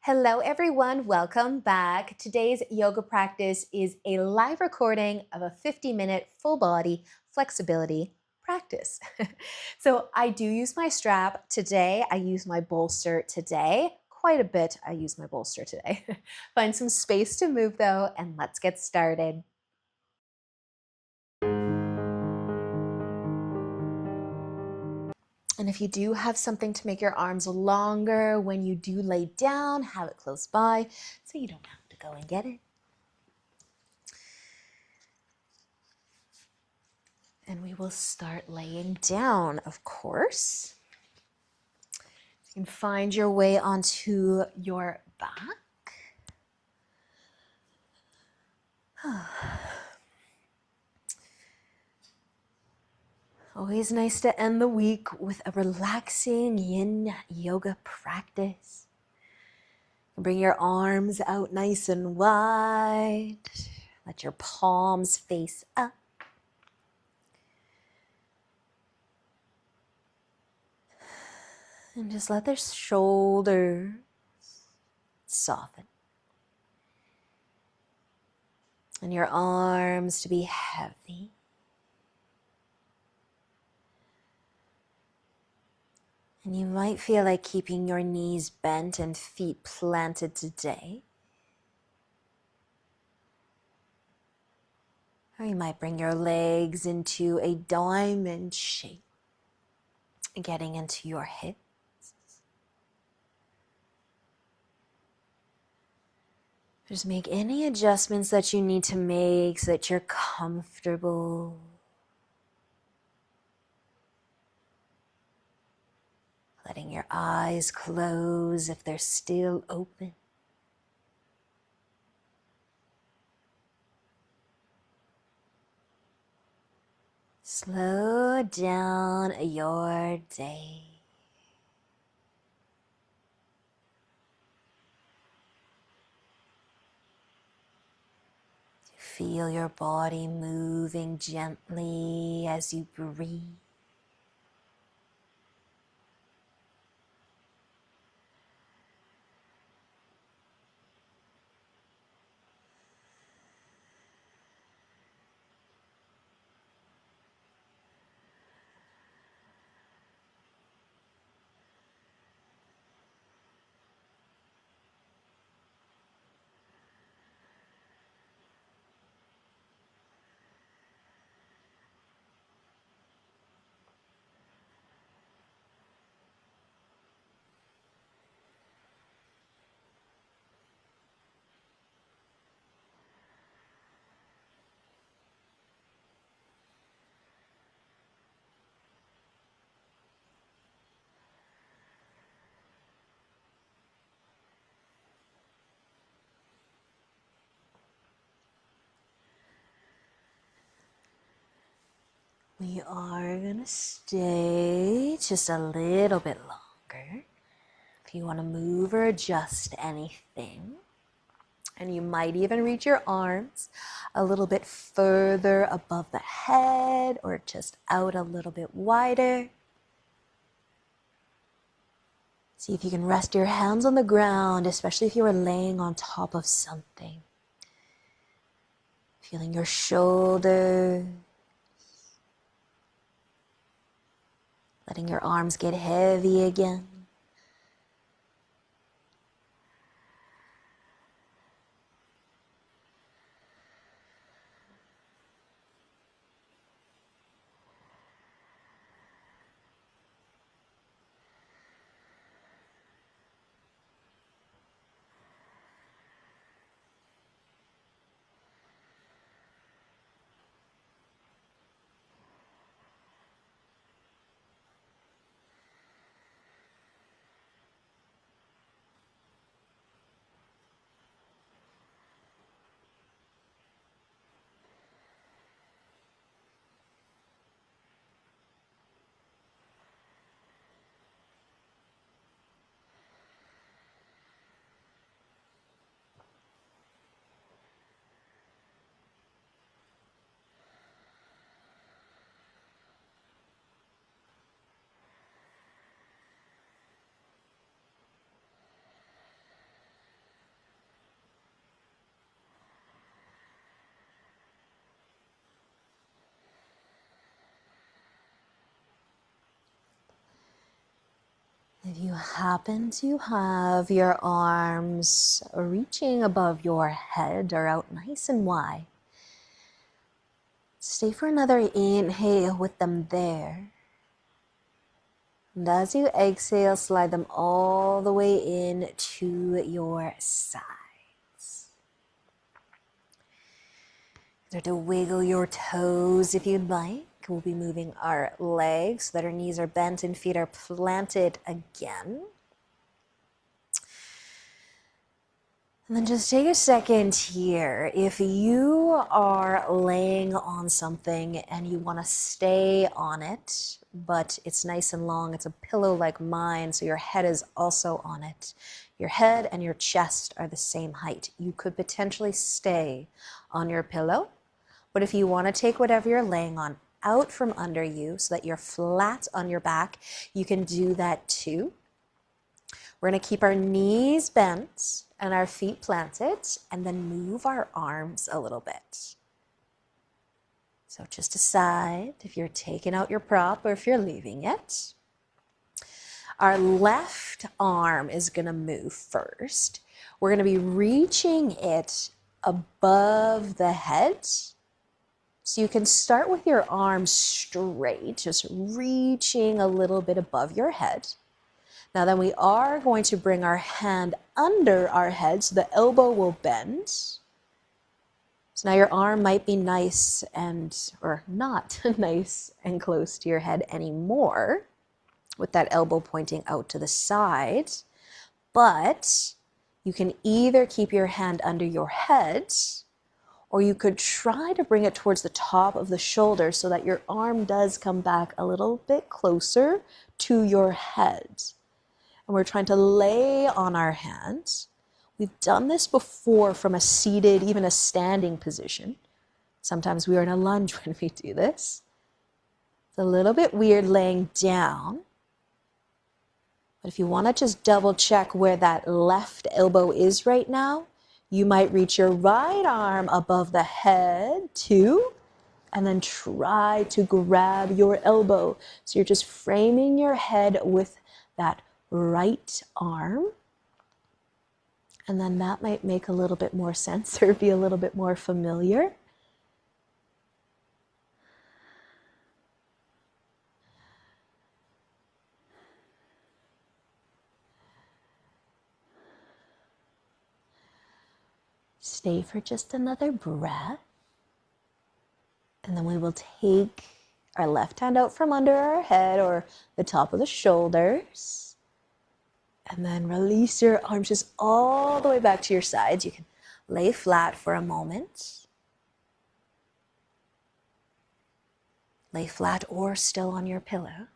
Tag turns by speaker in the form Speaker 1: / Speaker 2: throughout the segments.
Speaker 1: Hello, everyone. Welcome back. Today's yoga practice is a live recording of a 50-minute full body flexibility practice. So I do use my strap today. I use my bolster today. Quite a bit, I use my bolster today. Find some space to move though, and let's get started. And if you do have something to make your arms longer when you do lay down, have it close by so you don't have to go and get it. And we will start laying down, of course. You can find your way onto your back. Always nice to end the week with a relaxing yin yoga practice. Bring your arms out nice and wide. Let your palms face up. And just let their shoulders soften. And your arms to be heavy. And you might feel like keeping your knees bent and feet planted today. Or you might bring your legs into a diamond shape, getting into your hips. Just make any adjustments that you need to make so that you're comfortable. Letting your eyes close if they're still open. Slow down your day. Feel your body moving gently as you breathe. We are going to stay just a little bit longer. If you want to move or adjust anything, and you might even reach your arms a little bit further above the head or just out a little bit wider. See if you can rest your hands on the ground, especially if you are laying on top of something. Feeling your shoulders. Letting your arms get heavy again. If you happen to have your arms reaching above your head or out nice and wide, stay for another inhale with them there. And as you exhale, slide them all the way in to your sides. Start to wiggle your toes if you'd like. We'll be moving our legs so that our knees are bent and feet are planted again. And then just take a second here. If you are laying on something and you want to stay on it, but it's nice and long, it's a pillow like mine, so your head is also on it. Your head and your chest are the same height. You could potentially stay on your pillow, but if you want to take whatever you're laying on out from under you so that you're flat on your back, you can do that too. We're going to keep our knees bent and our feet planted, and then move our arms a little bit. So just decide if you're taking out your prop or if you're leaving it. Our left arm is going to move first. We're going to be reaching it above the head. So you can start with your arms straight, just reaching a little bit above your head. Now then we are going to bring our hand under our head so the elbow will bend. So now your arm might be nice or not nice and close to your head anymore with that elbow pointing out to the side. But you can either keep your hand under your head, or you could try to bring it towards the top of the shoulder so that your arm does come back a little bit closer to your head. And we're trying to lay on our hands. We've done this before from a seated, even a standing position. Sometimes we are in a lunge when we do this. It's a little bit weird laying down. But if you want to just double check where that left elbow is right now, you might reach your right arm above the head too, and then try to grab your elbow. So you're just framing your head with that right arm. And then that might make a little bit more sense or be a little bit more familiar. Stay for just another breath. And then we will take our left hand out from under our head or the top of the shoulders. And then release your arms just all the way back to your sides. You can lay flat for a moment. Lay flat or still on your pillow.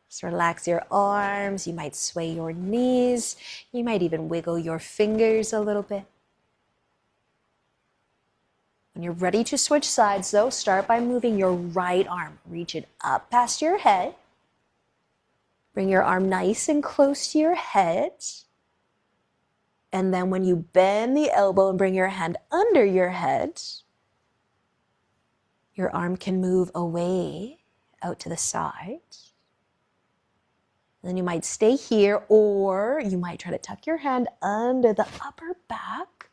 Speaker 1: Just relax your arms. You might sway your knees. You might even wiggle your fingers a little bit. When you're ready to switch sides though, start by moving your right arm. Reach it up past your head. Bring your arm nice and close to your head. And then when you bend the elbow and bring your hand under your head, your arm can move away out to the side. Then you might stay here, or you might try to tuck your hand under the upper back,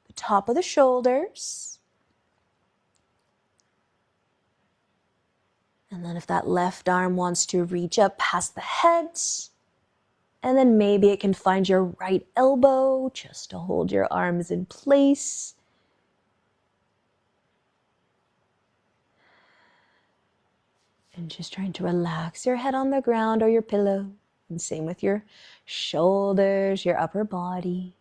Speaker 1: the top of the shoulders. And then if that left arm wants to reach up past the head, and then maybe it can find your right elbow just to hold your arms in place. And just trying to relax your head on the ground or your pillow. And same with your shoulders, your upper body.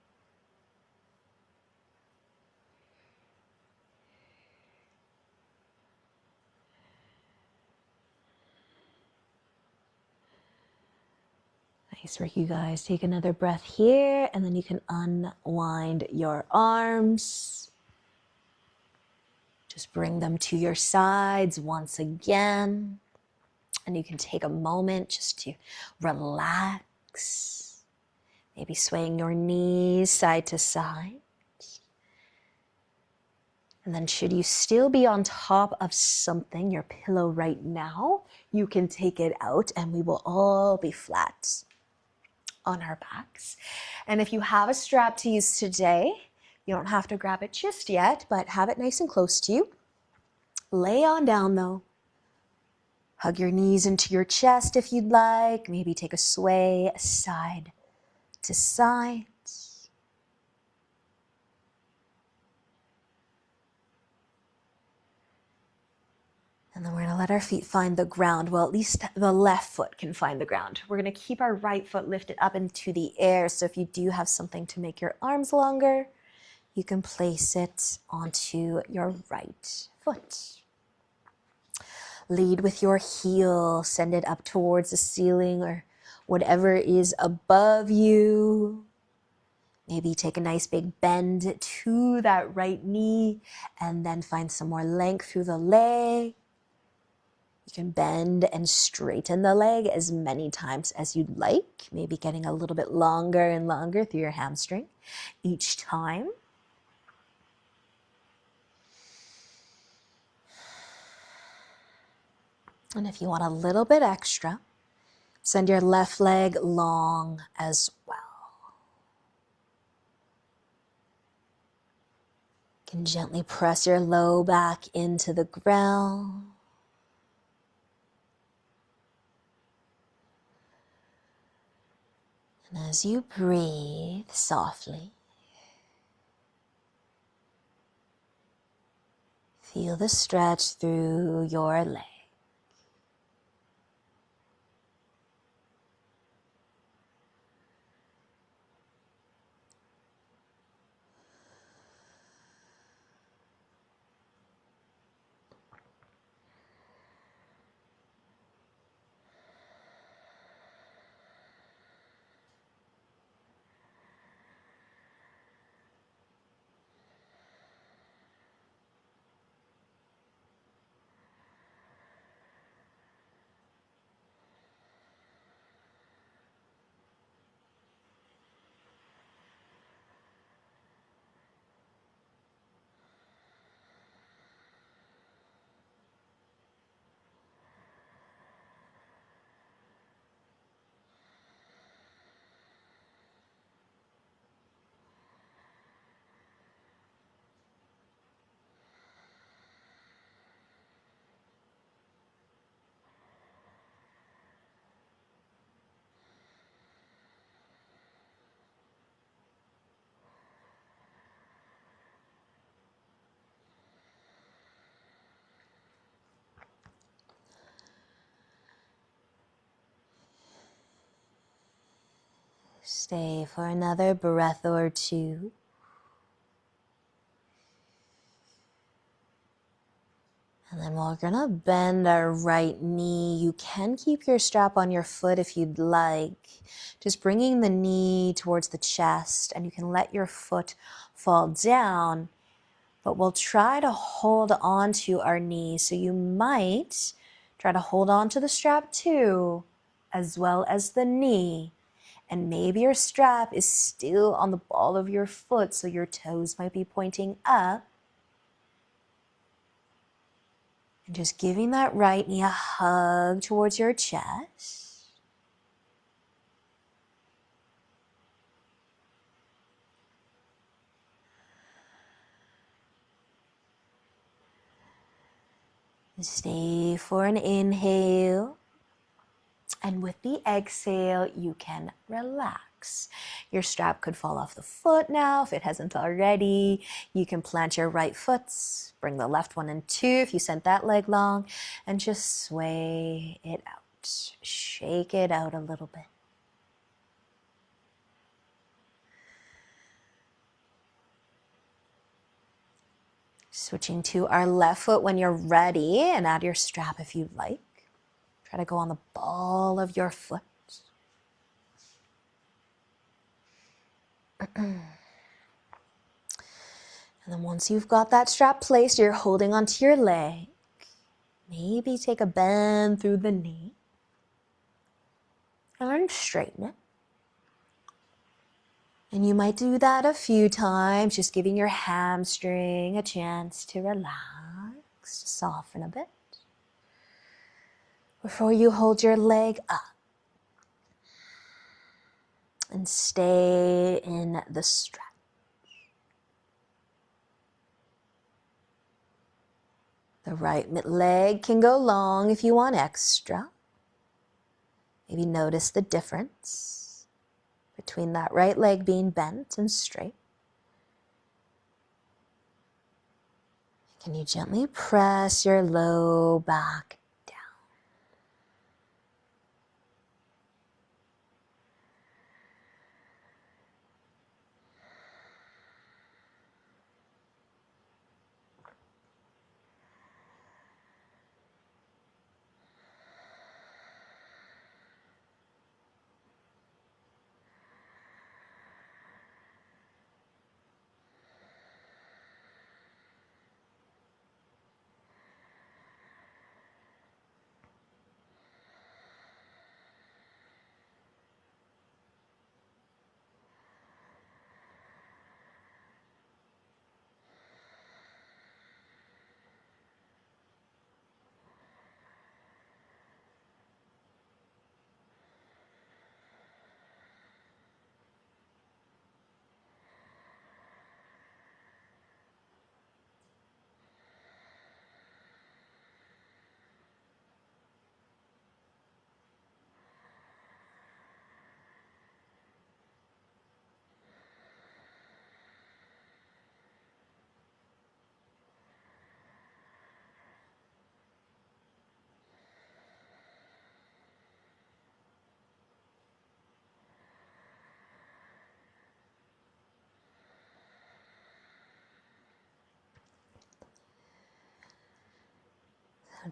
Speaker 1: Nice work, you guys. Take another breath here, and then you can unwind your arms. Just bring them to your sides once again. And you can take a moment just to relax. Maybe swaying your knees side to side. And then should you still be on top of something, your pillow right now, you can take it out and we will all be flat. on our backs. And if you have a strap to use today, you don't have to grab it just yet, but have it nice and close to you. Lay on down though. Hug your knees into your chest if you'd like. Maybe take a sway side to side. And then we're going to let our feet find the ground. Well, at least the left foot can find the ground. We're going to keep our right foot lifted up into the air. So if you do have something to make your arms longer, you can place it onto your right foot. Lead with your heel. Send it up towards the ceiling or whatever is above you. Maybe take a nice big bend to that right knee and then find some more length through the leg. You can bend and straighten the leg as many times as you'd like, maybe getting a little bit longer and longer through your hamstring each time. And if you want a little bit extra, send your left leg long as well. You can gently press your low back into the ground. And as you breathe softly, feel the stretch through your leg. Stay for another breath or two. And then we're gonna bend our right knee. You can keep your strap on your foot if you'd like. Just bringing the knee towards the chest, and you can let your foot fall down, but we'll try to hold on to our knee. So you might try to hold on to the strap too, as well as the knee. And maybe your strap is still on the ball of your foot, so your toes might be pointing up. And just giving that right knee a hug towards your chest. And stay for an inhale. And with the exhale, you can relax. Your strap could fall off the foot now if it hasn't already. You can plant your right foot, bring the left one in two if you sent that leg long, and just sway it out. Shake it out a little bit. Switching to our left foot when you're ready, and add your strap if you'd like. Try to go on the ball of your foot. And then once you've got that strap placed, you're holding onto your leg. Maybe take a bend through the knee. And then straighten it. And you might do that a few times, just giving your hamstring a chance to relax, to soften a bit. Before you hold your leg up. And stay in the stretch. The right leg can go long if you want extra. Maybe notice the difference between that right leg being bent and straight. Can you gently press your low back down?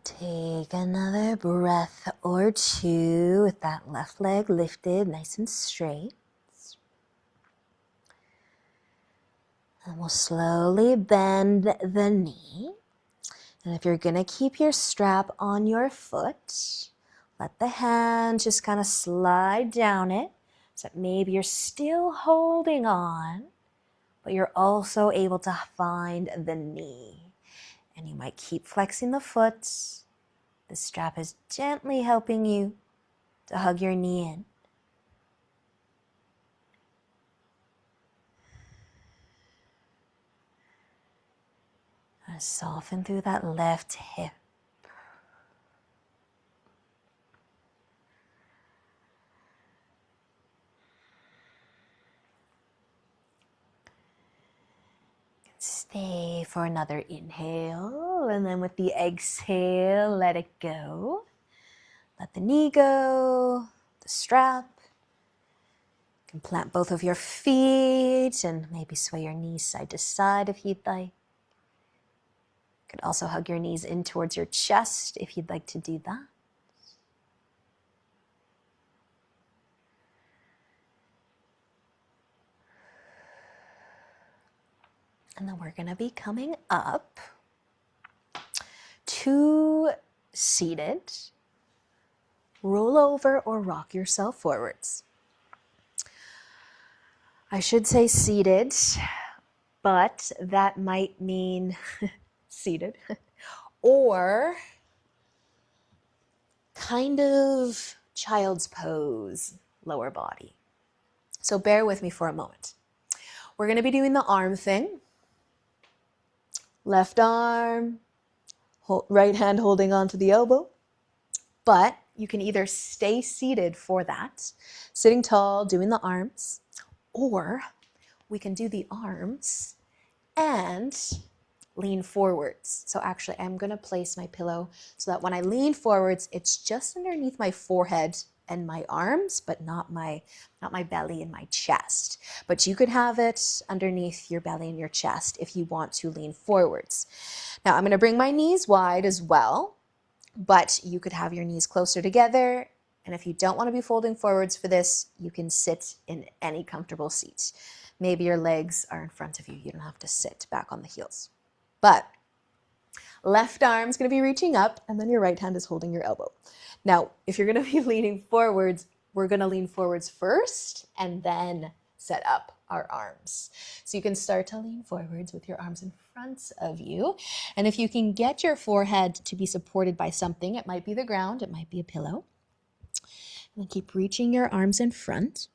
Speaker 1: Take another breath or two with that left leg lifted nice and straight. And we'll slowly bend the knee. And if you're going to keep your strap on your foot, let the hand just kind of slide down it so that maybe you're still holding on, but you're also able to find the knee. And you might keep flexing the foot. The strap is gently helping you to hug your knee in. And soften through that left hip. Stay for another inhale, and then with the exhale, let it go. Let the knee go, the strap. You can plant both of your feet and maybe sway your knees side to side if you'd like. You could also hug your knees in towards your chest if you'd like to do that. And then we're going to be coming up to seated. Roll over or rock yourself forwards. I should say seated, but that might mean seated or kind of child's pose, lower body. So bear with me for a moment. We're going to be doing the arm thing. Left arm, right hand holding onto the elbow. But you can either stay seated for that, sitting tall, doing the arms, or we can do the arms and lean forwards. So actually, I'm going to place my pillow so that when I lean forwards, it's just underneath my forehead and my arms, but not my belly and my chest. But you could have it underneath your belly and your chest if you want to lean forwards. Now, I'm going to bring my knees wide as well, but you could have your knees closer together. And if you don't want to be folding forwards for this, you can sit in any comfortable seat. Maybe your legs are in front of you. You don't have to sit back on the heels. But left arm's going to be reaching up, and then your right hand is holding your elbow. Now, if you're going to be leaning forwards, we're going to lean forwards first and then set up our arms. So you can start to lean forwards with your arms in front of you. And if you can get your forehead to be supported by something, it might be the ground, it might be a pillow. And then keep reaching your arms in front.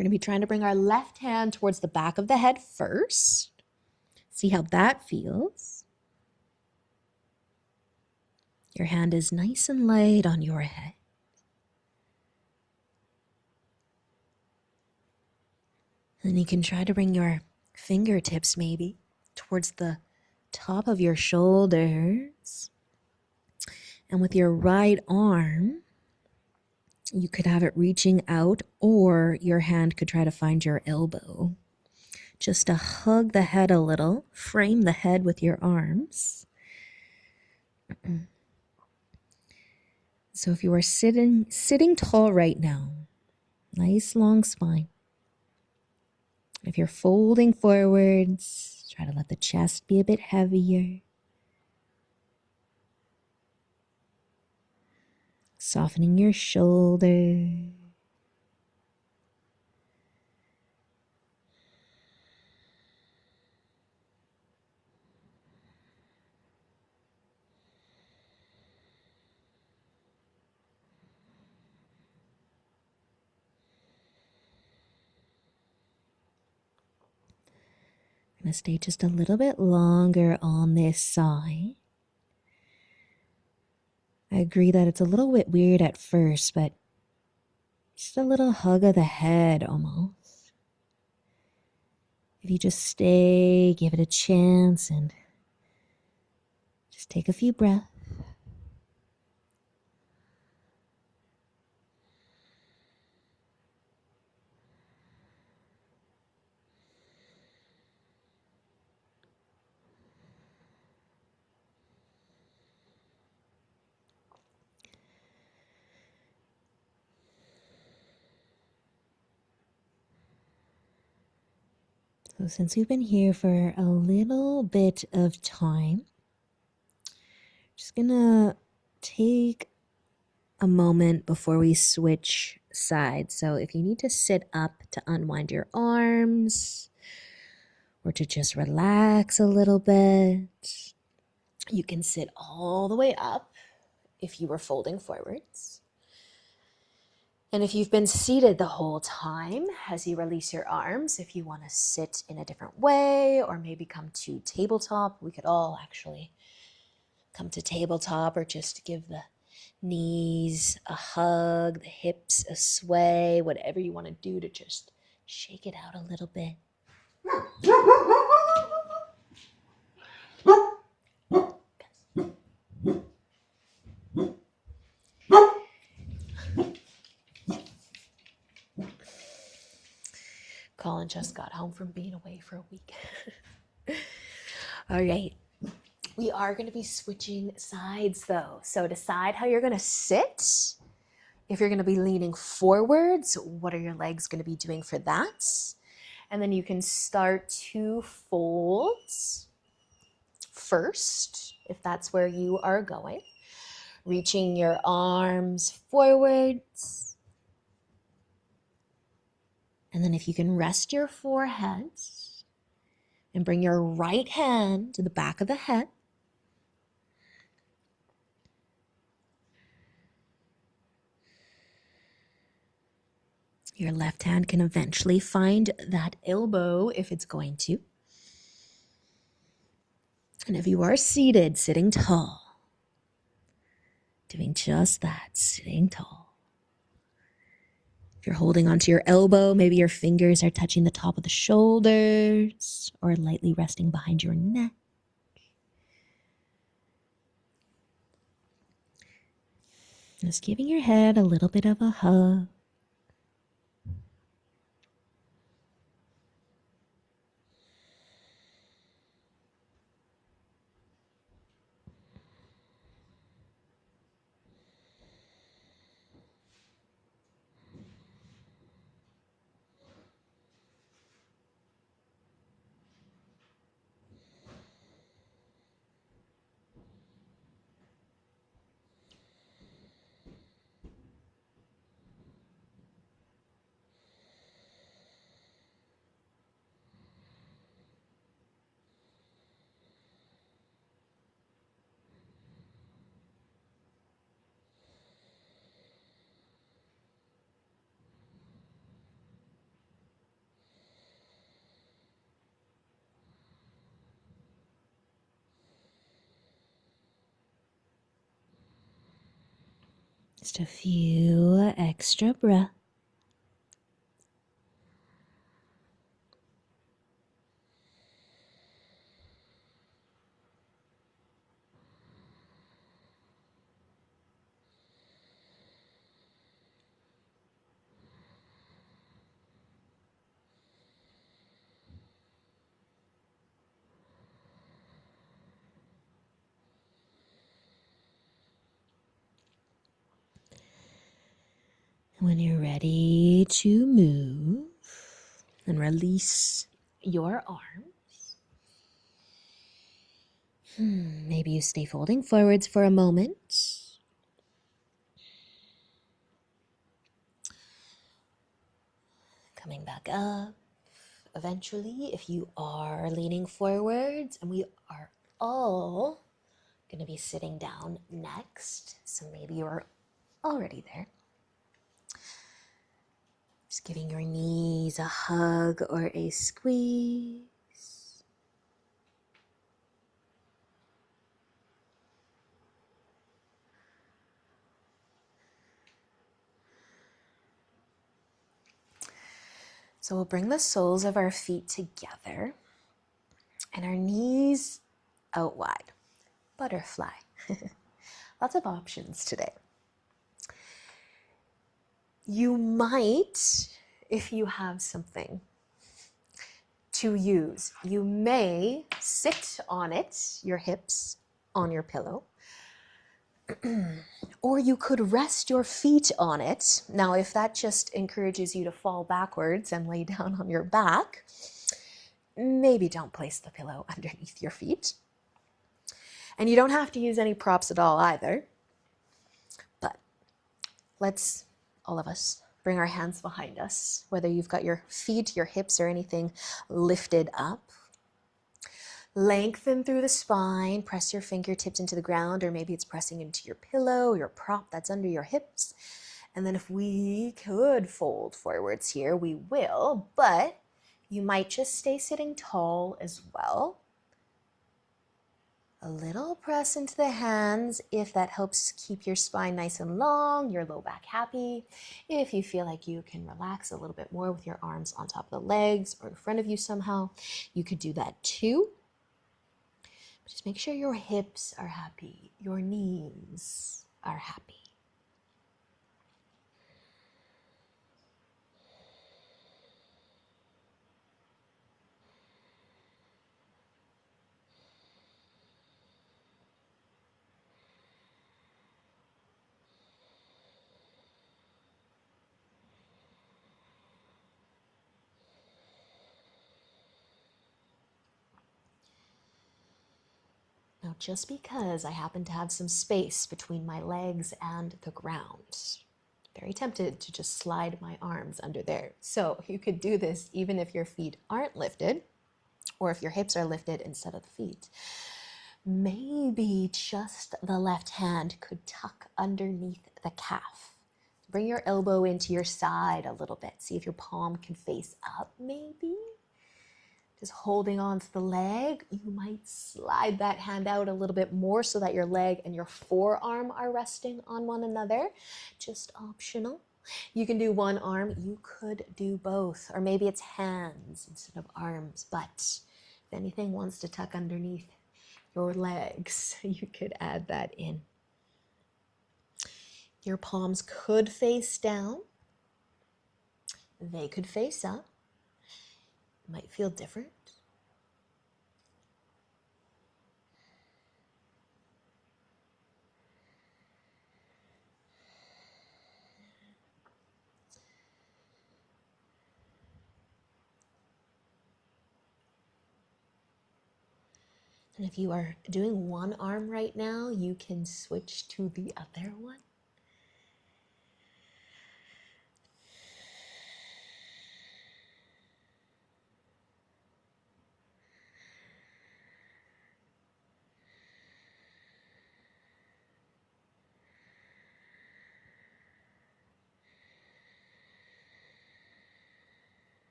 Speaker 1: We're going to be trying to bring our left hand towards the back of the head first. See how that feels. Your hand is nice and light on your head. And you can try to bring your fingertips maybe towards the top of your shoulders. And with your right arm, you could have it reaching out, or your hand could try to find your elbow. Just to hug the head a little, frame the head with your arms. So if you are sitting tall right now, nice long spine. If you're folding forwards, try to let the chest be a bit heavier. Softening your shoulder. I'm going to stay just a little bit longer on this side. I agree that it's a little bit weird at first, but just a little hug of the head almost. If you just stay, give it a chance, and just take a few breaths. So since we've been here for a little bit of time, just gonna take a moment before we switch sides. So if you need to sit up to unwind your arms or to just relax a little bit, you can sit all the way up if you were folding forwards. And if you've been seated the whole time, as you release your arms, if you want to sit in a different way or maybe come to tabletop, we could all actually come to tabletop, or just give the knees a hug, the hips a sway, whatever you want to do to just shake it out a little bit. Colin just got home from being away for a week. All right. We are going to be switching sides though. So decide how you're going to sit. If you're going to be leaning forwards, what are your legs going to be doing for that? And then you can start to fold first, if that's where you are going. Reaching your arms forwards. And then if you can rest your forehead and bring your right hand to the back of the head. Your left hand can eventually find that elbow if it's going to. And if you are seated, sitting tall, doing just that, sitting tall. If you're holding onto your elbow, maybe your fingers are touching the top of the shoulders or lightly resting behind your neck. Just giving your head a little bit of a hug. Just a few extra breaths. When you're ready to move and release your arms, maybe you stay folding forwards for a moment. Coming back up. Eventually, if you are leaning forwards, and we are all going to be sitting down next, so maybe you're already there. Just giving your knees a hug or a squeeze. So we'll bring the soles of our feet together and our knees out wide. Butterfly. Lots of options today. You might, if you have something to use, you may sit on it, your hips on your pillow, or you could rest your feet on it. Now, if that just encourages you to fall backwards and lay down on your back, maybe don't place the pillow underneath your feet. And you don't have to use any props at all either. But let's, all of us, bring our hands behind us, whether you've got your feet, your hips, or anything lifted up. Lengthen through the spine, press your fingertips into the ground, or maybe it's pressing into your pillow, your prop that's under your hips. And then if we could fold forwards here, we will, but you might just stay sitting tall as well. A little press into the hands if that helps keep your spine nice and long, your low back happy. If you feel like you can relax a little bit more with your arms on top of the legs or in front of you somehow, you could do that too. Just make sure your hips are happy, your knees are happy. Now, just because I happen to have some space between my legs and the ground, very tempted to just slide my arms under there. So you could do this even if your feet aren't lifted, or if your hips are lifted instead of the feet. Maybe just the left hand could tuck underneath the calf. Bring your elbow into your side a little bit. See if your palm can face up, maybe. Just holding on to the leg, you might slide that hand out a little bit more so that your leg and your forearm are resting on one another. Just optional. You can do one arm, you could do both, or maybe it's hands instead of arms, but if anything wants to tuck underneath your legs, you could add that in. Your palms could face down. They could face up. It might feel different. And if you are doing one arm right now, you can switch to the other one.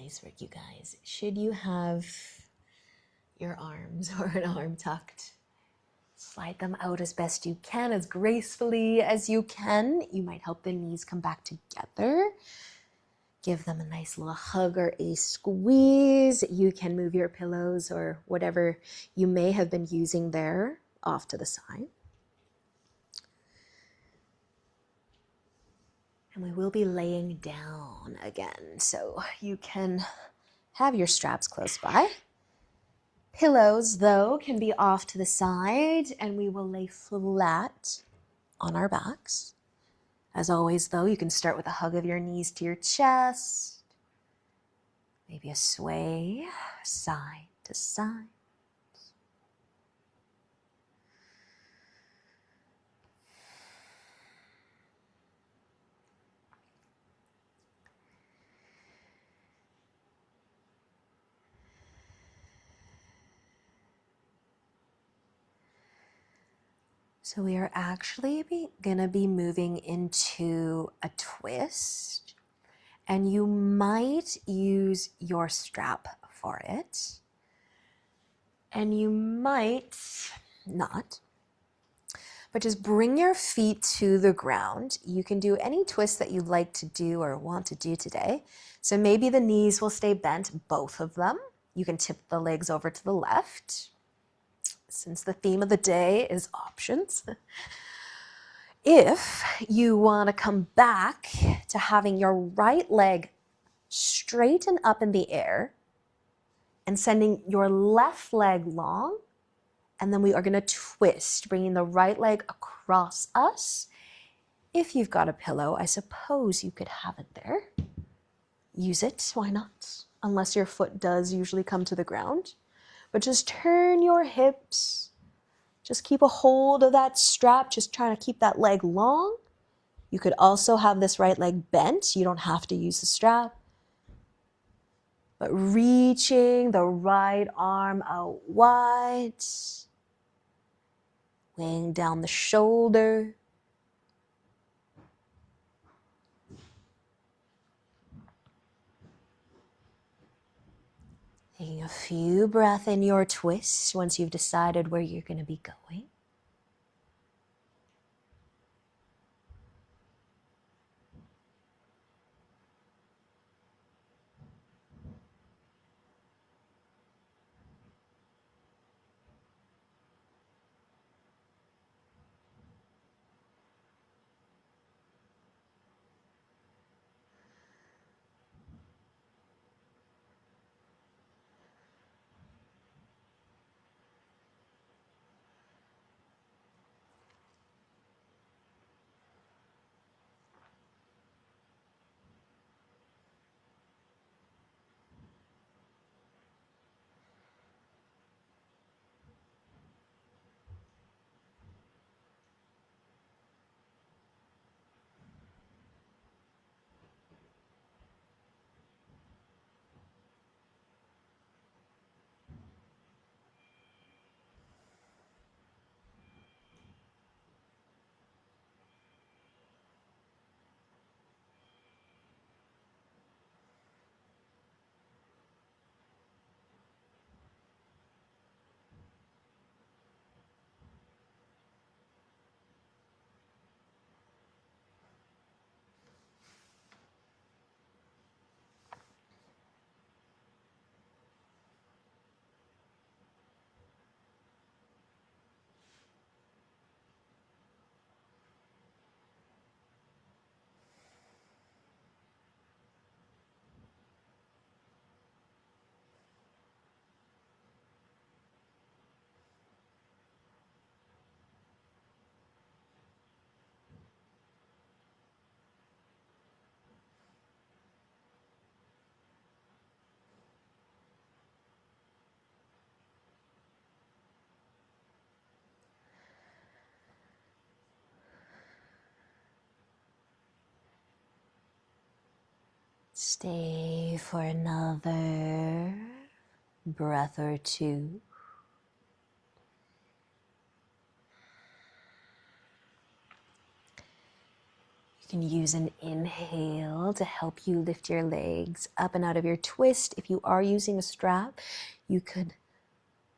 Speaker 1: Nice work, you guys. Should you have your arms or an arm tucked, slide them out as best you can, as gracefully as you can. You might help the knees come back together. Give them a nice little hug or a squeeze. You can move your pillows or whatever you may have been using there off to the side. And we will be laying down again, so you can have your straps close by. Pillows, though, can be off to the side, and we will lay flat on our backs. As always, though, you can start with a hug of your knees to your chest. Maybe a sway side to side. So we are actually going to be moving into a twist, and you might use your strap for it, and you might not, but just bring your feet to the ground. You can do any twist that you'd like to do or want to do today. So maybe the knees will stay bent, both of them. You can tip the legs over to the left, since the theme of the day is options. If you want to come back to having your right leg straight and up in the air and sending your left leg long, and then we are going to twist, bringing the right leg across us. If you've got a pillow, I suppose you could have it there. Use it, why not? Unless your foot does usually come to the ground. But just turn your hips. Just keep a hold of that strap, just trying to keep that leg long. You could also have this right leg bent. You don't have to use the strap. But reaching the right arm out wide. Weighing down the shoulder. Taking a few breaths in your twist once you've decided where you're going to be going. Stay for another breath or two. You You can use an inhale to help you lift your legs up and out of your twist. If you are using a strap, you could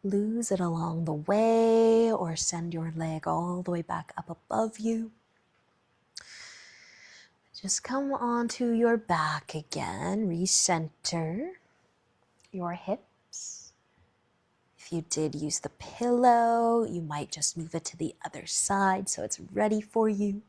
Speaker 1: lose it along the way or send your leg all the way back up above you. Just come onto your back again, recenter your hips. If you did use the pillow, you might just move it to the other side so it's ready for you.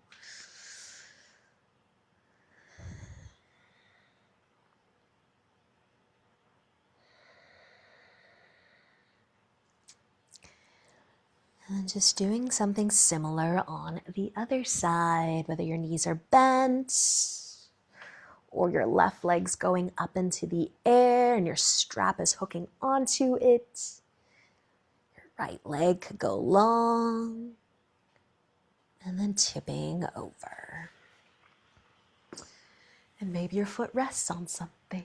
Speaker 1: And just doing something similar on the other side, whether your knees are bent or your left leg's going up into the air and your strap is hooking onto it. Your right leg could go long and then tipping over. And maybe your foot rests on something.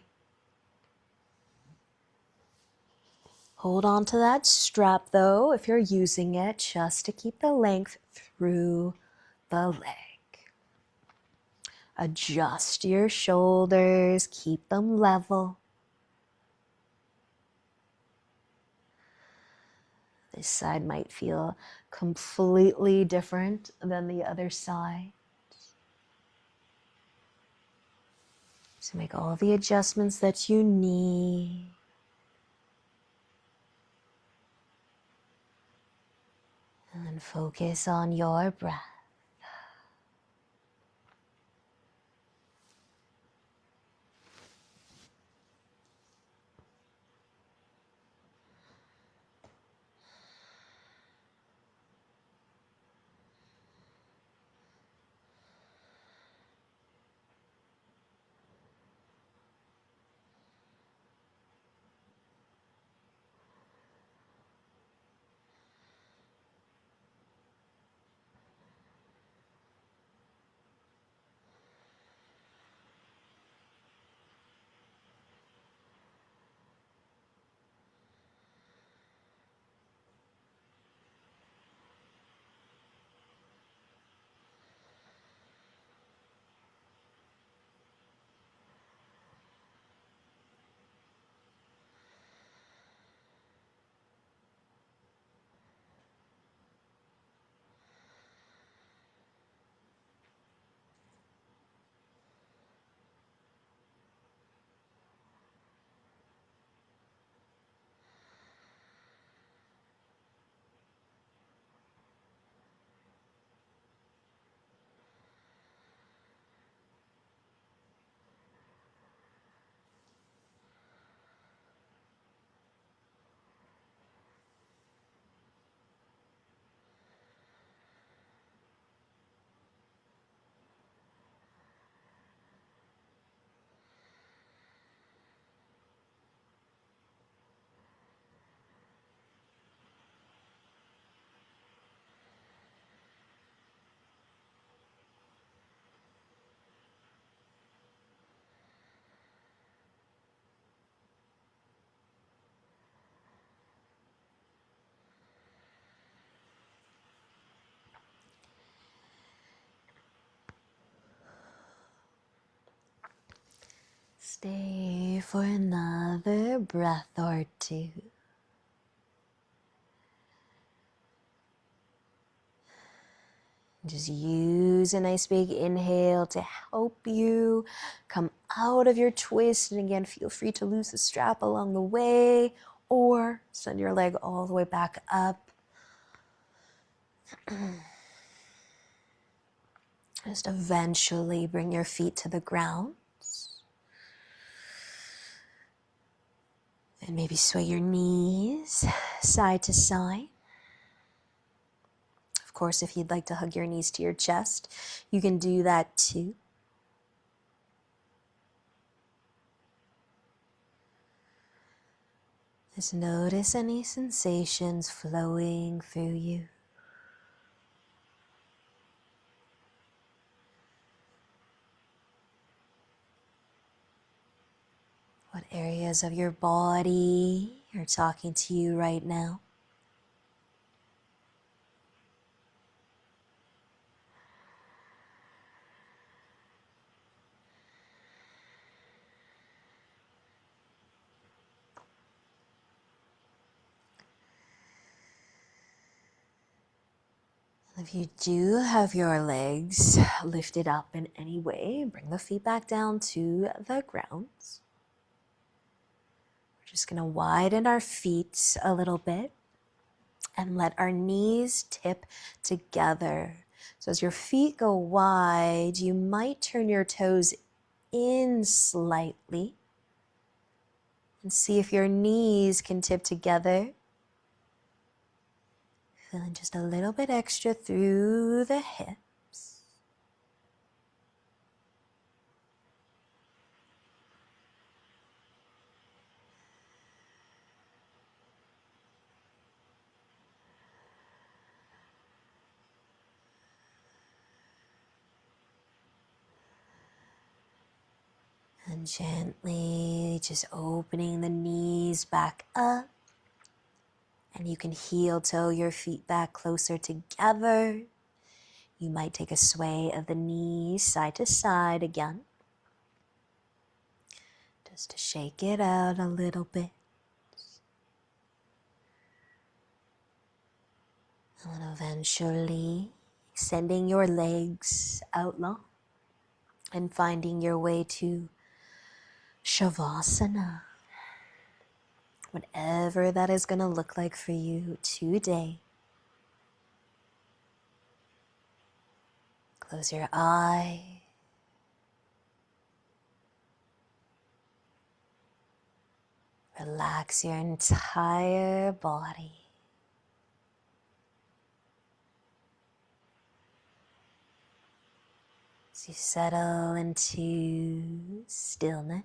Speaker 1: Hold on to that strap though, if you're using it, just to keep the length through the leg. Adjust your shoulders, keep them level. This side might feel completely different than the other side. So make all the adjustments that you need. And focus on your breath. Stay for another breath or two. Just use a nice big inhale to help you come out of your twist. And again, feel free to lose the strap along the way or send your leg all the way back up. Just eventually bring your feet to the ground. And maybe sway your knees side to side. Of course, if you'd like to hug your knees to your chest, you can do that too. Just notice any sensations flowing through you. What areas of your body are talking to you right now? If you do have your legs lifted up in any way, bring the feet back down to the ground. We're just going to widen our feet a little bit and let our knees tip together. So as your feet go wide, you might turn your toes in slightly and see if your knees can tip together. Feeling just a little bit extra through the hips. And gently just opening the knees back up. And you can heel toe your feet back closer together. You might take a sway of the knees side to side again. Just to shake it out a little bit. And then eventually extending your legs out long and finding your way to Shavasana. Whatever that is going to look like for you today. Close your eyes. Relax your entire body. As you settle into stillness.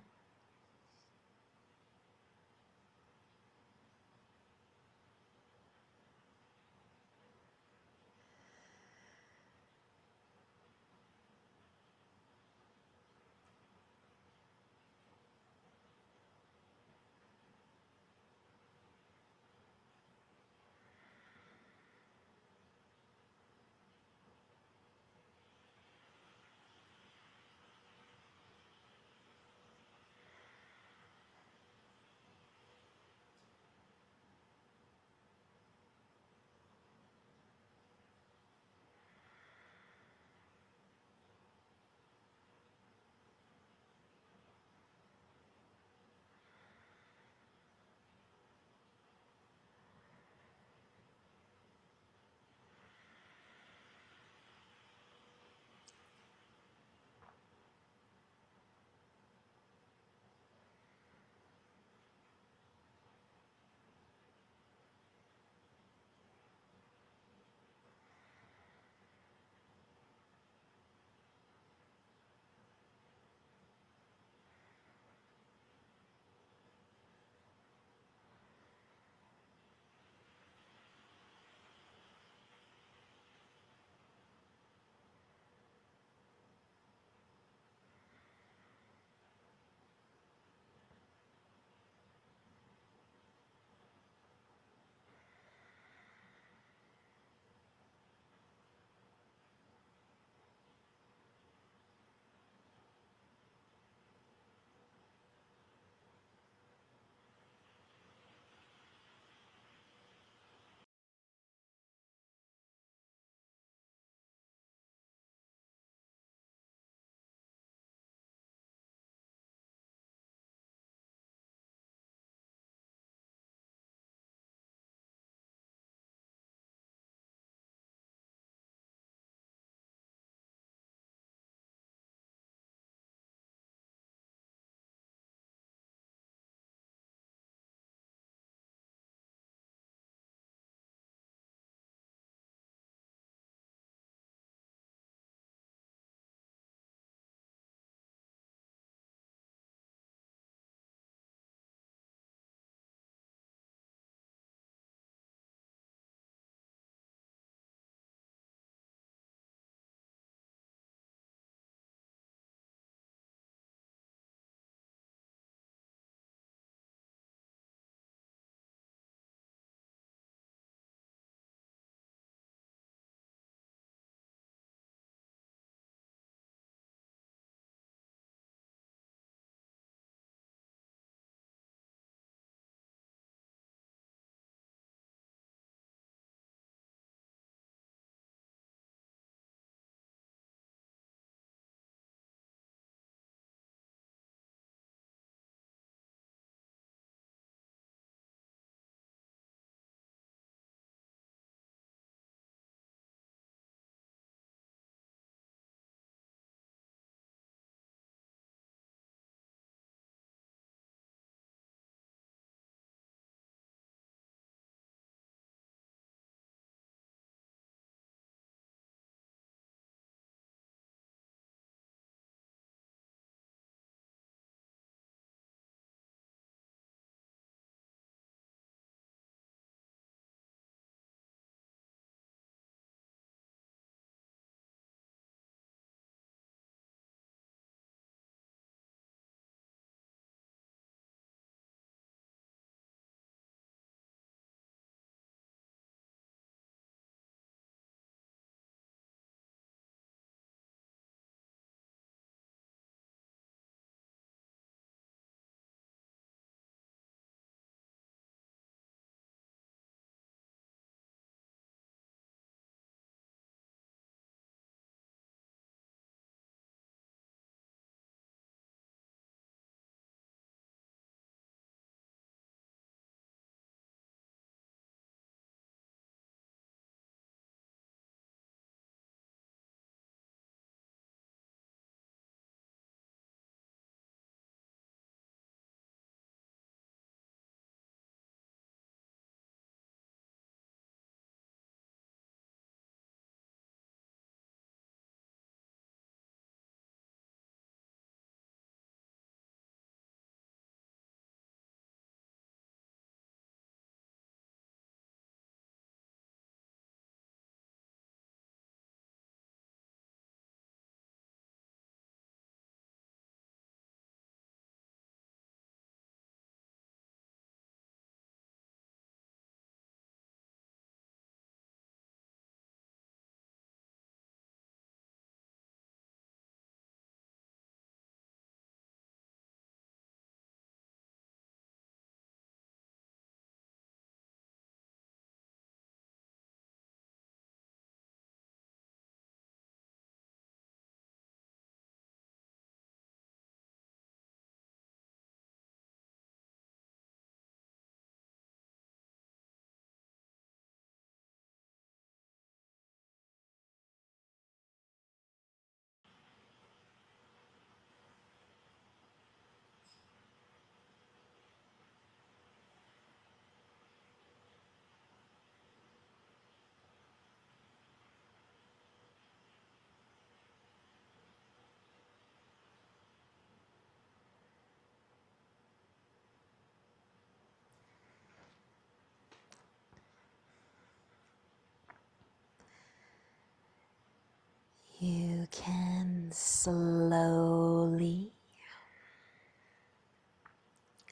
Speaker 1: slowly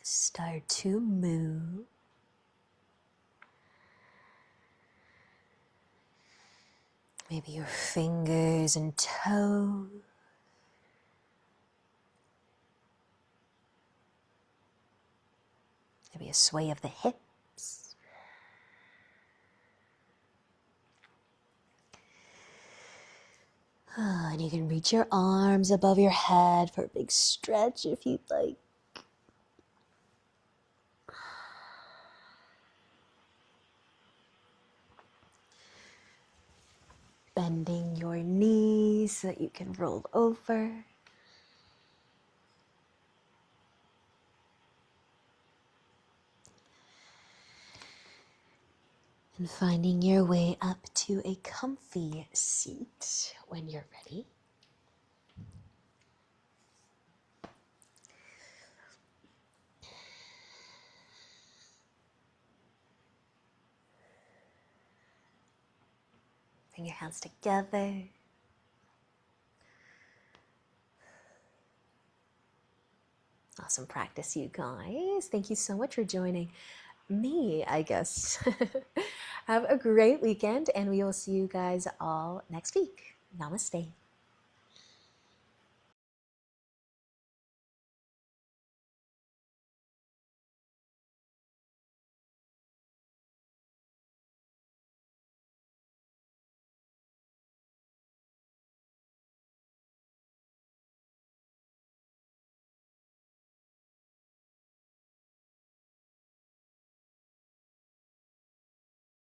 Speaker 1: start to move. Maybe your fingers and toes. Maybe a sway of the hips. Oh, and you can reach your arms above your head for a big stretch if you'd like. Bending your knees so that you can roll over. And finding your way up to a comfy seat when you're ready. Bring your hands together. Awesome practice, you guys. Thank you so much for joining me, I guess. Have a great weekend, and we will see you guys all next week. Namaste.